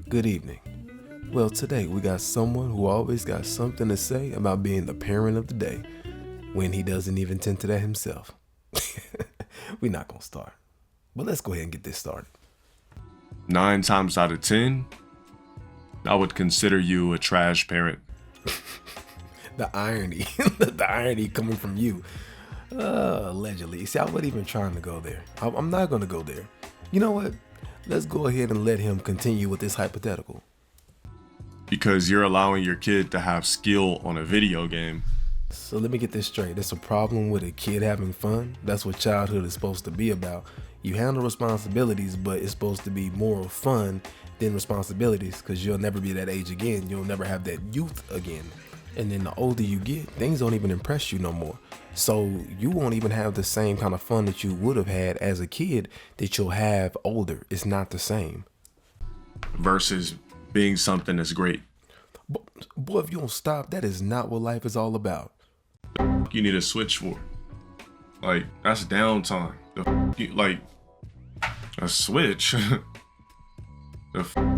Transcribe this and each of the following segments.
Good evening. Well, today we got someone who always got something to say about being the parent of the day when he doesn't even tend to that himself. We're not gonna start, but let's go ahead and get this started. 9 times out of 10, I would consider you a trash parent. The irony, the irony coming from you, allegedly. See, I wasn't even trying to go there. I'm not gonna go there. You know what? Let's go ahead and let him continue with this hypothetical. Because you're allowing your kid to have skill on a video game. So let me get this straight. There's a problem with a kid having fun. That's what childhood is supposed to be about. You handle responsibilities, but it's supposed to be more of fun than responsibilities, because you'll never be that age again. You'll never have that youth again. And then the older you get, things don't even impress you no more. So you won't even have the same kind of fun that you would have had as a kid that you'll have older. It's not the same. Versus being something that's great. Boy, if you don't stop, that is not what life is all about. You need a switch for. Like, that's downtime. Like, a switch. You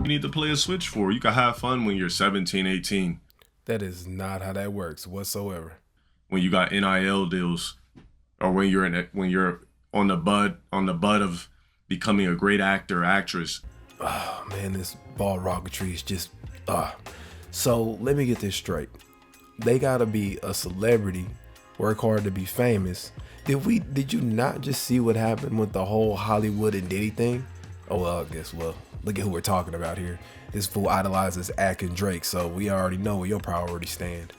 need to play a switch for. You can have fun when you're 17, 18. That is not how that works whatsoever. When you got NIL deals, or when you're on the bud of becoming a great actor or actress. Oh man, this ball rocketry is just So let me get this straight. They gotta be a celebrity, work hard to be famous. Did you not just see what happened with the whole Hollywood and Diddy thing? Oh well, I guess look at who we're talking about here. This fool idolizes Ack and Drake, so we already know where your priorities stand.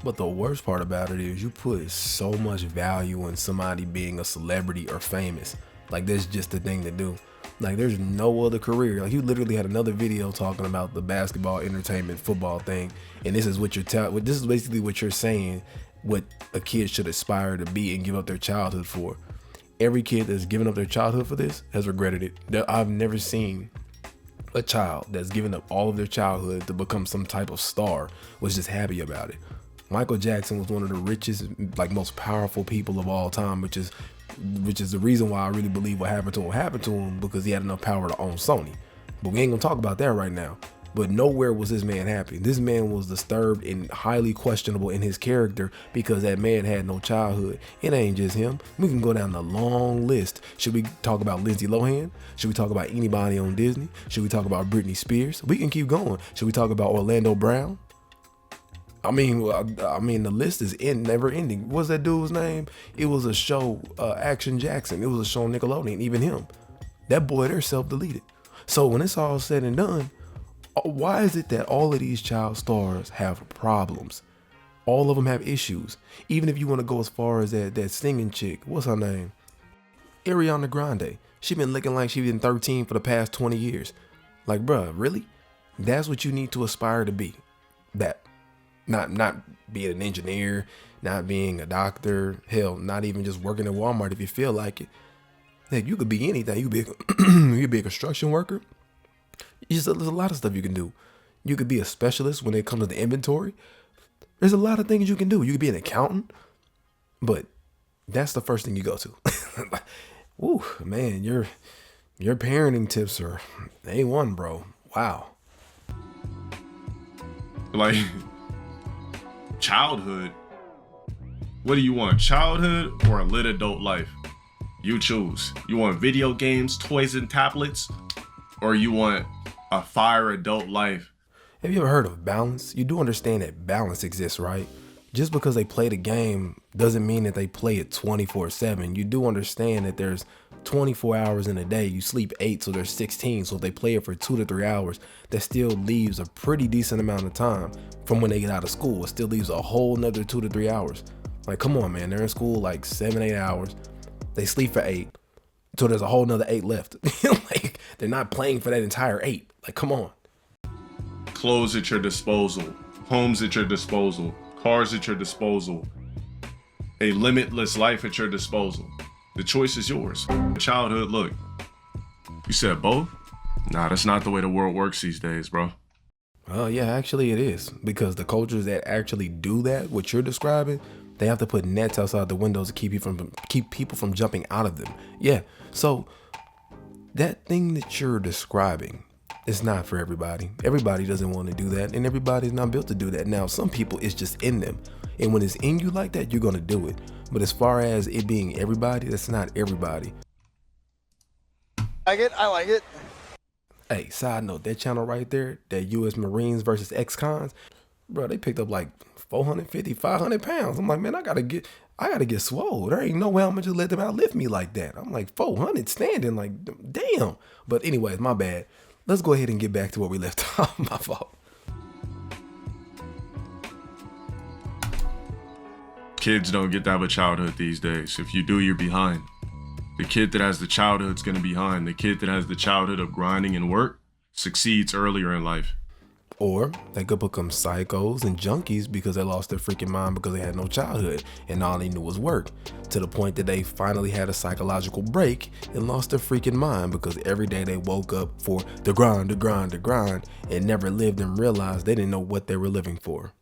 But the worst part about it is you put so much value in somebody being a celebrity or famous. Like that's just the thing to do. Like there's no other career. Like you literally had another video talking about the basketball, entertainment, football thing, and this is what this is basically what you're saying what a kid should aspire to be and give up their childhood for. Every kid that's given up their childhood for this has regretted it. I've never seen a child that's given up all of their childhood to become some type of star was just happy about it. Michael Jackson was one of the richest, like most powerful people of all time, which is the reason why I really believe what happened to him because he had enough power to own Sony. But we ain't gonna talk about that right now. But nowhere was this man happy. This man was disturbed and highly questionable in his character because that man had no childhood. It ain't just him. We can go down the long list. Should we talk about Lindsay Lohan? Should we talk about anybody on Disney? Should we talk about Britney Spears? We can keep going. Should we talk about Orlando Brown? I mean, the list is never ending. What's that dude's name? It was a show, Action Jackson. It was a show on Nickelodeon. Even him, that boy, they're self-deleted. So when it's all said and done, why is it that all of these child stars have problems? All of them have issues. Even if you want to go as far as that singing chick, what's her name? Ariana Grande. She been looking like she been 13 for the past 20 years. Like, bruh, really? That's what you need to aspire to be. That. Not being an engineer, not being a doctor, hell, not even just working at Walmart if you feel like it. Heck, you could be anything. You could be a construction worker. There's a lot of stuff you can do. You could be a specialist when it comes to the inventory. There's a lot of things you can do. You could be an accountant, but that's the first thing you go to. Woo, man, your parenting tips are A1, bro. Wow. Like, childhood. What do you want? Childhood or a lit adult life? You choose. You want video games, toys, and tablets, or you want a fire adult life? Have you ever heard of balance? You do understand that balance exists, right? Just because they play the game doesn't mean that they play it 24/7. You do understand that there's 24 hours in a day. You sleep 8, so there's 16. So if they play it for 2 to 3 hours, that still leaves a pretty decent amount of time from when they get out of school. It still leaves a whole nother 2 to 3 hours. Like, come on, man. They're in school like 7, 8 hours. They sleep for 8. So there's a whole nother 8 left. Like, they're not playing for that entire 8. Like, come on. Clothes at your disposal, homes at your disposal, cars at your disposal, a limitless life at your disposal. The choice is yours. Childhood, look, you said both? Nah, that's not the way the world works these days, bro. Yeah, actually it is. Because the cultures that actually do that, what you're describing, they have to put nets outside the windows to keep people from jumping out of them. Yeah, so that thing that you're describing, It's not for everybody. Everybody doesn't want to do that, and everybody's not built to do that. Now, some people, it's just in them. And when it's in you like that, you're going to do it. But as far as it being everybody, that's not everybody. I like it. Hey, side note, that channel right there, that U.S. Marines versus ex-cons, bro, they picked up like 450, 500 pounds. I'm like, man, I gotta get swole. There ain't no way I'm gonna just let them outlift me like that. I'm like 400 standing, like, damn. But anyways, my bad. Let's go ahead and get back to where we left off. My fault. Kids don't get to have a childhood these days. If you do, you're behind. The kid that has the childhood's gonna be behind. The kid that has the childhood of grinding and work succeeds earlier in life. Or they could become psychos and junkies because they lost their freaking mind because they had no childhood and all they knew was work, to the point that they finally had a psychological break and lost their freaking mind because every day they woke up for the grind, and never lived and realized they didn't know what they were living for.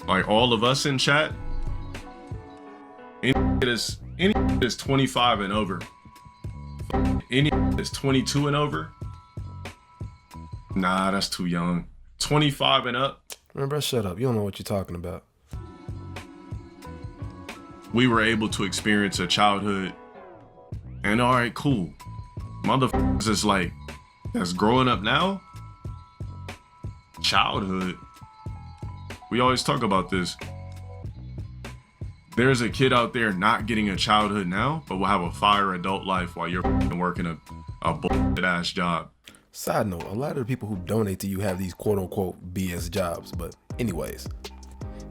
Like all of us in chat, any is 25 and over. Any is 22 and over. Nah, that's too young. 25 and up. Remember, shut up. You don't know what you're talking about. We were able to experience a childhood. And all right, cool. Motherfuckers is like, that's growing up now? Childhood. We always talk about this. There's a kid out there not getting a childhood now, but will have a fire adult life while you're working a bullshit ass job. Side note, a lot of the people who donate to you have these quote unquote BS jobs, but anyways,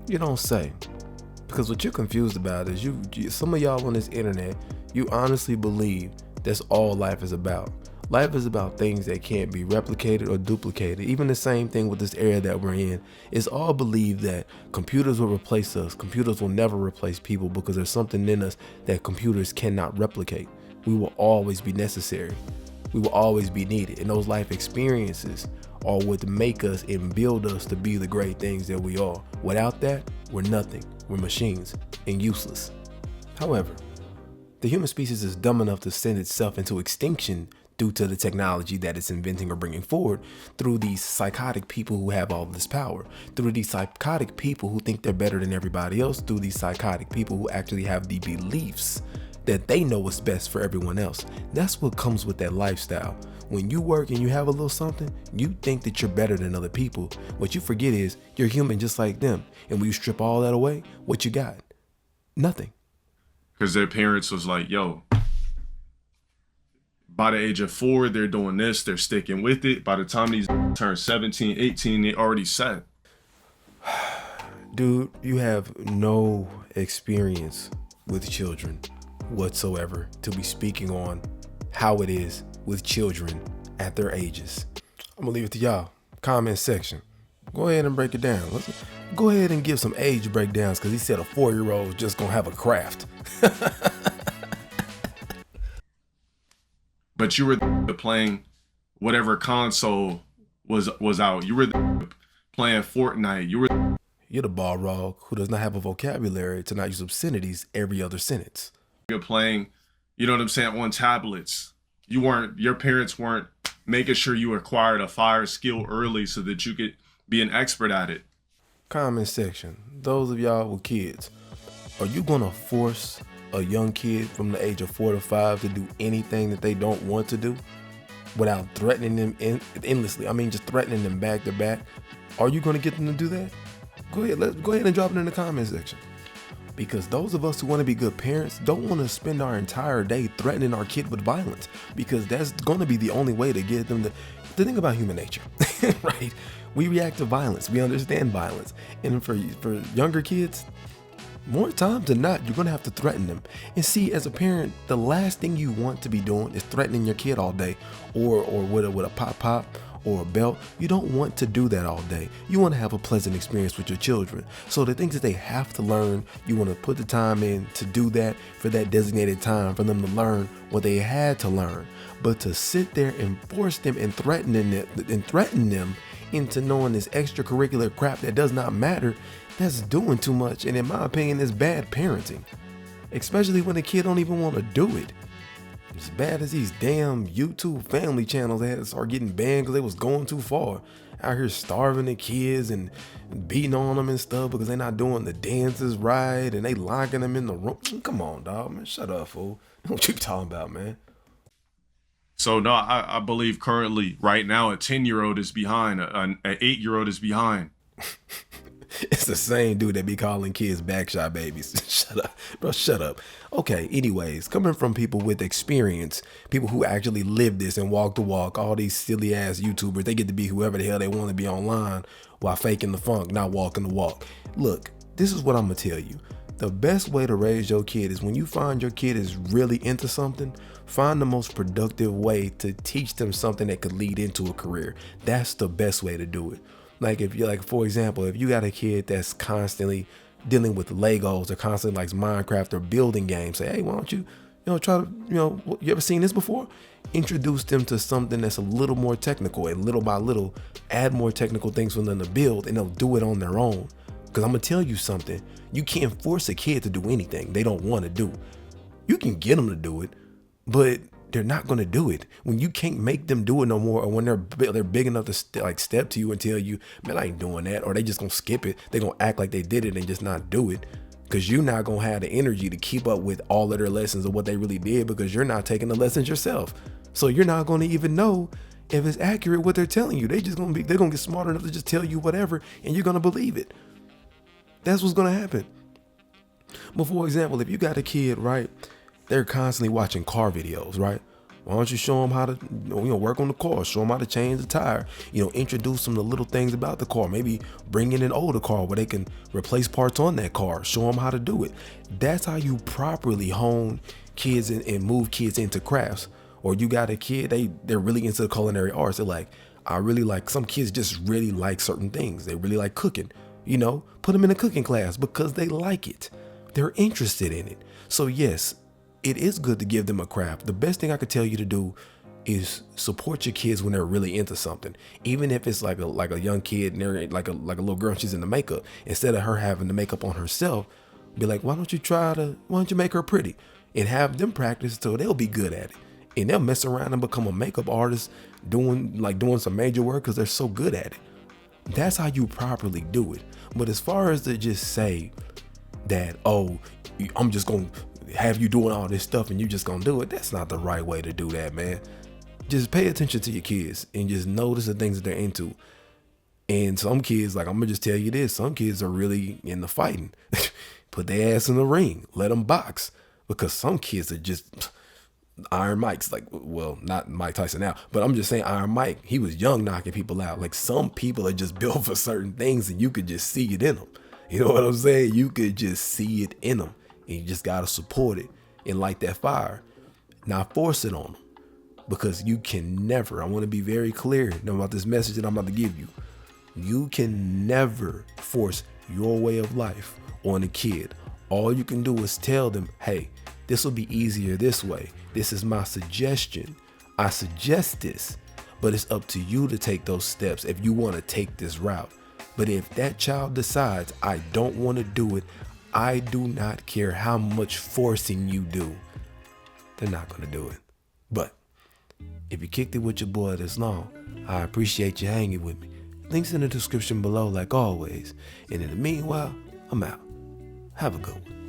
you don't say. Because what you're confused about is some of y'all on this internet, you honestly believe that's all life is about. Life is about things that can't be replicated or duplicated. Even the same thing with this era that we're in. It's all believed that computers will replace us. Computers will never replace people because there's something in us that computers cannot replicate. We will always be necessary. We will always be needed. And those life experiences are what make us and build us to be the great things that we are. Without that, we're nothing. We're machines and useless. However, the human species is dumb enough to send itself into extinction due to the technology that it's inventing or bringing forward through these psychotic people who have all this power, through these psychotic people who think they're better than everybody else, through these psychotic people who actually have the beliefs that they know what's best for everyone else. That's what comes with that lifestyle. When you work and you have a little something, you think that you're better than other people. What you forget is you're human just like them. And when you strip all that away, what you got? Nothing. Because their parents was like, yo, by the age of 4, they're doing this, they're sticking with it. By the time these turn 17, 18, they already set. Dude, you have no experience with children whatsoever to be speaking on how it is with children at their ages. I'm gonna leave it to y'all. Comment section. Go ahead and break it down. Let's go ahead and give some age breakdowns, because he said a 4-year-old is just gonna have a craft. But you were playing whatever console was out. You were playing Fortnite. You're the ball rog who does not have a vocabulary to not use obscenities every other sentence. You're playing, you know what I'm saying, on tablets. Your parents weren't making sure you acquired a fire skill early so that you could be an expert at it. Comment section. Those of y'all with kids, are you gonna force a young kid from the age of 4 to 5 to do anything that they don't want to do without threatening them endlessly? I mean, just threatening them back to back. Are you gonna get them to do that? Go ahead and drop it in the comment section. Because those of us who want to be good parents don't want to spend our entire day threatening our kid with violence, because that's going to be the only way to get them to think about human nature, right? We react to violence. We understand violence. And for younger kids, more times than not, you're going to have to threaten them. And see, as a parent, the last thing you want to be doing is threatening your kid all day, or with a pop or a belt. You don't want to do that all day. You want to have a pleasant experience with your children. So the things that they have to learn, you want to put the time in to do that for that designated time for them to learn what they had to learn. But to sit there and force them and threaten them into knowing this extracurricular crap that does not matter, that's doing too much. And in my opinion, it's bad parenting, especially when the kid don't even want to do it. As bad as these damn YouTube family channels had to start getting banned because they was going too far. Out here starving the kids and beating on them and stuff because they're not doing the dances right and they locking them in the room. Come on, dog, man. Shut up, fool. What you talking about, man? So no, I believe currently right now a 10-year-old is behind, an 8-year-old is behind. It's the same dude that be calling kids backshot babies. Shut up, bro. Shut up. Okay. Anyways, coming from people with experience, people who actually live this and walk the walk, all these silly ass YouTubers, they get to be whoever the hell they want to be online while faking the funk, not walking the walk. Look, this is what I'm gonna tell you. The best way to raise your kid is when you find your kid is really into something, find the most productive way to teach them something that could lead into a career. That's the best way to do it. Like if you're like, for example, if you got a kid that's constantly dealing with Legos or constantly likes Minecraft or building games, say, hey, why don't you try to, you ever seen this before? Introduce them to something that's a little more technical and little by little add more technical things for them to build and they'll do it on their own. Because I'm going to tell you something, you can't force a kid to do anything they don't want to do. You can get them to do it, but they're not going to do it. When you can't make them do it no more, or when they're big enough to step to you and tell you, man, I ain't doing that, or they just going to skip it. They're going to act like they did it and just not do it because you're not going to have the energy to keep up with all of their lessons of what they really did because you're not taking the lessons yourself. So you're not going to even know if it's accurate what they're telling you. They're going to get smart enough to just tell you whatever and you're going to believe it. That's what's going to happen. But for example, if you got a kid, right, they're constantly watching car videos, right? Why don't you show them how to, work on the car, show them how to change the tire, introduce them to little things about the car, maybe bring in an older car where they can replace parts on that car, show them how to do it. That's how you properly hone kids and move kids into crafts. Or you got a kid, they're really into the culinary arts. They're like, some kids just really like certain things. They really like cooking, put them in a cooking class because they like it. They're interested in it. So yes, it is good to give them a craft. The best thing I could tell you to do is support your kids when they're really into something. Even if it's like a young kid and they're like a little girl and she's into makeup, instead of her having the makeup on herself, be like, why don't you make her pretty and have them practice so they'll be good at it. And they'll mess around and become a makeup artist doing some major work because they're so good at it. That's how you properly do it. But as far as to just say that, oh, I'm just going to have you doing all this stuff and you just going to do it, that's not the right way to do that, man. Just pay attention to your kids and just notice the things that they're into. And some kids, like, I'm going to just tell you this, some kids are really into fighting. Put their ass in the ring, let them box. Because some kids are just Iron Mike's, like, well, not Mike Tyson now, but I'm just saying Iron Mike, he was young knocking people out. Like, some people are just built for certain things and you could just see it in them. You know what I'm saying? You could just see it in them and you just got to support it and light that fire. Not force it on them, because you can never, I want to be very clear about this message that I'm about to give you. You can never force your way of life on a kid. All you can do is tell them, hey, this will be easier this way. This is my suggestion. I suggest this, but it's up to you to take those steps if you want to take this route. But if that child decides, I don't want to do it, I do not care how much forcing you do, they're not going to do it. But if you kicked it with your boy this long, I appreciate you hanging with me. Links in the description below like always. And in the meanwhile, I'm out. Have a good one.